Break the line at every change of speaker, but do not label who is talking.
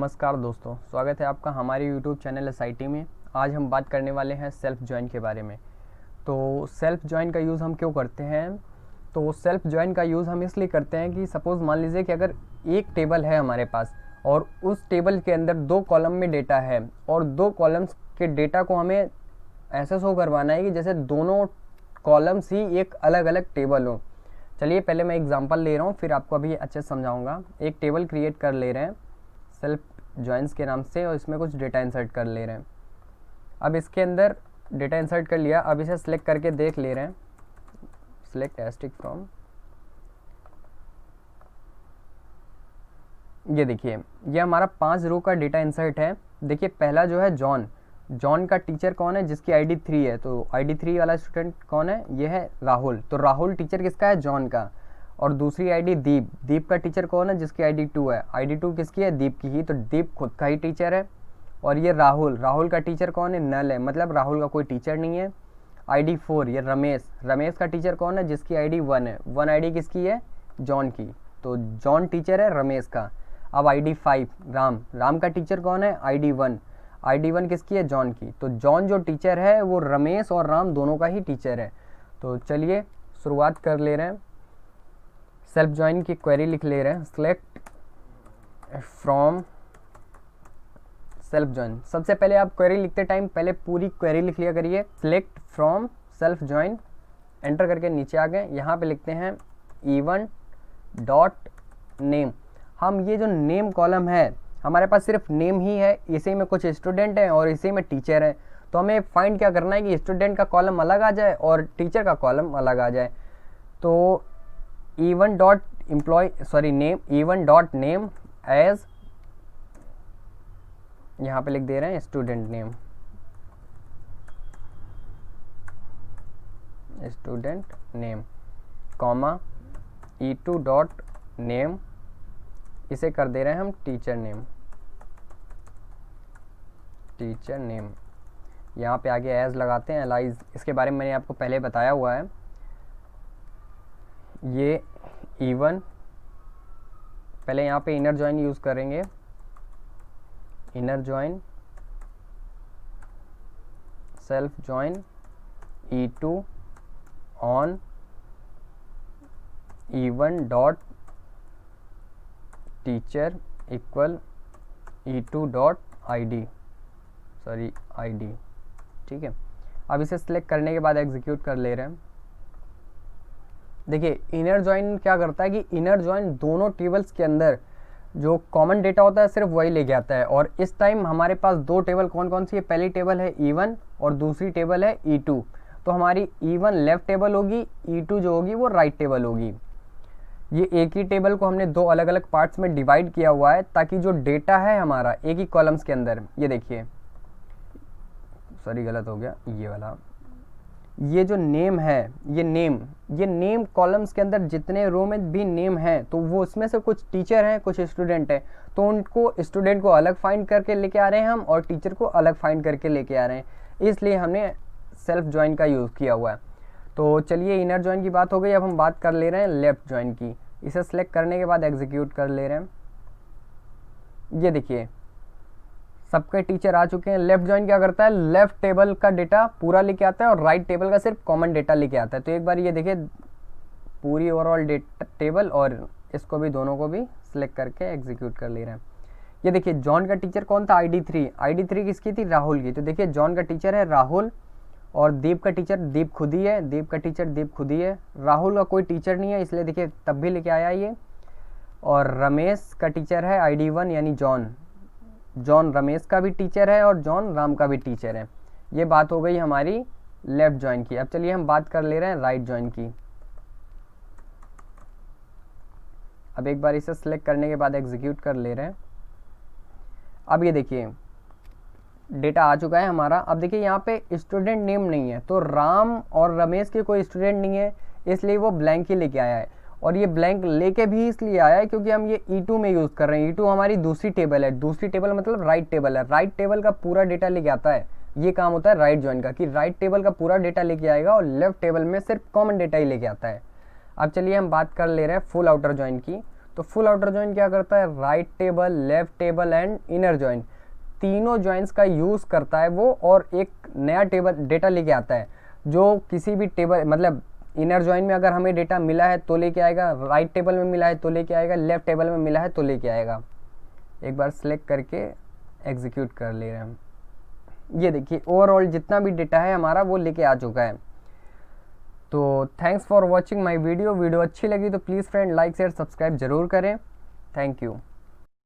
नमस्कार दोस्तों, स्वागत है आपका हमारे YouTube चैनल SIT में। आज हम बात करने वाले हैं सेल्फ जॉइन के बारे में। तो सेल्फ जॉइन का यूज़ हम क्यों करते हैं? तो सेल्फ जॉइन का यूज़ हम इसलिए करते हैं कि सपोज़ मान लीजिए कि अगर एक टेबल है हमारे पास और उस टेबल के अंदर दो कॉलम में डेटा है और दो कॉलम्स के डेटा को हमें ऐसा शो करवाना है कि जैसे दोनों कॉलम्स ही एक अलग अलग टेबल हो। चलिए पहले मैं एग्जांपल ले रहा हूँ, फिर आपको अभी अच्छे से समझाऊंगा। एक टेबल क्रिएट कर ले रहे हैं सेल्फ जॉइंस के नाम से और इसमें कुछ डेटा इंसर्ट कर ले रहे हैं। अब इसके अंदर डेटा इंसर्ट कर लिया, अब इसे सिलेक्ट करके देख ले रहे हैं। सिलेक्ट एस्टिक फ्रॉम, ये देखिए ये हमारा 5 रो का डेटा इंसर्ट है। देखिए पहला जो है जॉन का टीचर कौन है? जिसकी ID 3 है। तो ID 3 वाला स्टूडेंट कौन है? ये है राहुल। तो राहुल टीचर किसका है? जॉन का। और दूसरी ID दीप का टीचर कौन है? जिसकी ID 2 है। ID 2 किसकी है? दीप की ही। तो दीप खुद का ही टीचर है। और ये राहुल का टीचर कौन है? नल है, मतलब राहुल का कोई टीचर नहीं है। ID 4 ये रमेश का टीचर कौन है? जिसकी ID 1 है। 1 ID किसकी है? जॉन की। तो जॉन टीचर है रमेश का। अब ID 5 राम का टीचर कौन है? ID 1 किसकी है? जॉन की। तो जॉन जो टीचर है वो रमेश और राम दोनों का ही टीचर है। तो चलिए शुरुआत कर ले रहे हैं। सेल्फ जॉइन की क्वेरी लिख ले रहे हैं। Select from self join. सबसे पहले आप क्वेरी लिखते टाइम पहले पूरी क्वेरी लिख लिया करिए। Select from self join, enter करके नीचे आ गए। यहाँ पे लिखते हैं इवन डॉट नेम। हम ये जो नेम कॉलम है हमारे पास सिर्फ नेम ही है, इसी में कुछ स्टूडेंट हैं और इसी में टीचर है। तो हमें फाइंड क्या करना है कि स्टूडेंट का कॉलम अलग आ जाए और टीचर का कॉलम अलग आ जाए। तो इवन डॉट नेम एज, यहाँ पे लिख दे रहे हैं student name comma E2 dot name, इसे कर दे रहे हैं हम टीचर नेम। यहाँ पे आगे एज लगाते हैं। एलाइज, इसके बारे में मैंने आपको पहले बताया हुआ है। ये इवन, पहले यहाँ पे इनर जॉइन यूज़ करेंगे। Inner join self join E2 on even dot teacher equal E2 dot ID, ठीक है। अब इसे सिलेक्ट करने के बाद एग्जीक्यूट कर ले रहे हैं। देखिए इनर जॉइन क्या करता है कि इनर जॉइन दोनों टेबल्स के अंदर जो कॉमन डेटा होता है सिर्फ वही लेके आता है। और इस टाइम हमारे पास दो टेबल कौन कौन सी है? पहली टेबल है E1 और दूसरी टेबल है E2। तो हमारी E1 लेफ्ट टेबल होगी, E2 जो होगी वो राइट टेबल होगी। ये एक ही टेबल को हमने दो अलग अलग पार्ट्स में डिवाइड किया हुआ है ताकि जो डेटा है हमारा एक ही कॉलम्स के अंदर, ये देखिए गलत हो गया, ये वाला, ये जो नेम है, ये नेम कॉलम्स के अंदर जितने रो में भी नेम है तो वो उसमें से कुछ टीचर हैं कुछ स्टूडेंट हैं। तो उनको स्टूडेंट को अलग फाइंड करके लेके आ रहे हैं हम और टीचर को अलग फाइंड करके लेके आ रहे हैं, इसलिए हमने सेल्फ जॉइन का यूज़ किया हुआ है। तो चलिए इनर जॉइन की बात हो गई, अब हम बात कर ले रहे हैं लेफ्ट जॉइन की। इसे सेलेक्ट करने के बाद एग्जीक्यूट कर ले रहे हैं। ये देखिए सबके टीचर आ चुके हैं। लेफ्ट जॉइन क्या करता है? लेफ्ट टेबल का डेटा पूरा लेके आता है और राइट टेबल का सिर्फ कॉमन डेटा लेके आता है। तो एक बार ये देखिए पूरी ओवरऑल डेटा टेबल और इसको भी दोनों को भी सिलेक्ट करके एग्जीक्यूट कर ले रहे हैं। ये देखिए जॉन का टीचर कौन था? ID 3 किसकी थी? राहुल की। तो देखिए जॉन का टीचर है राहुल और दीप का टीचर दीप खुद ही है। दीप का टीचर दीप खुद ही है। राहुल का कोई टीचर नहीं है इसलिए देखिए तब भी लेके आया ये। और रमेश का टीचर है ID 1 यानी जॉन रमेश का भी टीचर है और जॉन राम का भी टीचर है। ये बात हो गई हमारी लेफ्ट जॉइन की। अब चलिए हम बात कर ले रहे हैं राइट जॉइन की। अब एक बार इसे सिलेक्ट करने के बाद एग्जीक्यूट कर ले रहे हैं। अब ये देखिए डेटा आ चुका है हमारा। अब देखिए यहाँ पे स्टूडेंट नेम नहीं है, तो राम और रमेश के कोई स्टूडेंट नहीं है इसलिए वो ब्लैंक ही लेके आया है। और ये ब्लैंक लेके भी इसलिए आया है क्योंकि हम ये E2 में यूज़ कर रहे हैं। E2 हमारी दूसरी टेबल है, दूसरी टेबल मतलब राइट टेबल है। राइट टेबल का पूरा डेटा लेके आता है। ये काम होता है राइट जॉइन का कि राइट टेबल का पूरा डेटा लेके आएगा और लेफ्ट टेबल में सिर्फ कॉमन डेटा ही लेके आता है। अब चलिए हम बात कर ले रहे हैं फुल आउटर जॉइन की। तो फुल आउटर जॉइन क्या करता है, right table, left table and inner join, तीनों जॉइंट्स का यूज़ करता है वो, और एक नया टेबल डेटा लेके आता है। जो किसी भी टेबल मतलब इनर जॉइन में अगर हमें डेटा मिला है तो लेके आएगा, राइट टेबल में मिला है तो लेके आएगा, लेफ्ट टेबल में मिला है तो लेके आएगा। एक बार सेलेक्ट करके एग्जीक्यूट कर ले रहे हैं हम। ये देखिए ओवरऑल जितना भी डेटा है हमारा वो लेके आ चुका है। तो thanks for watching my video अच्छी लगी तो please friend like share subscribe जरूर करें। Thank you.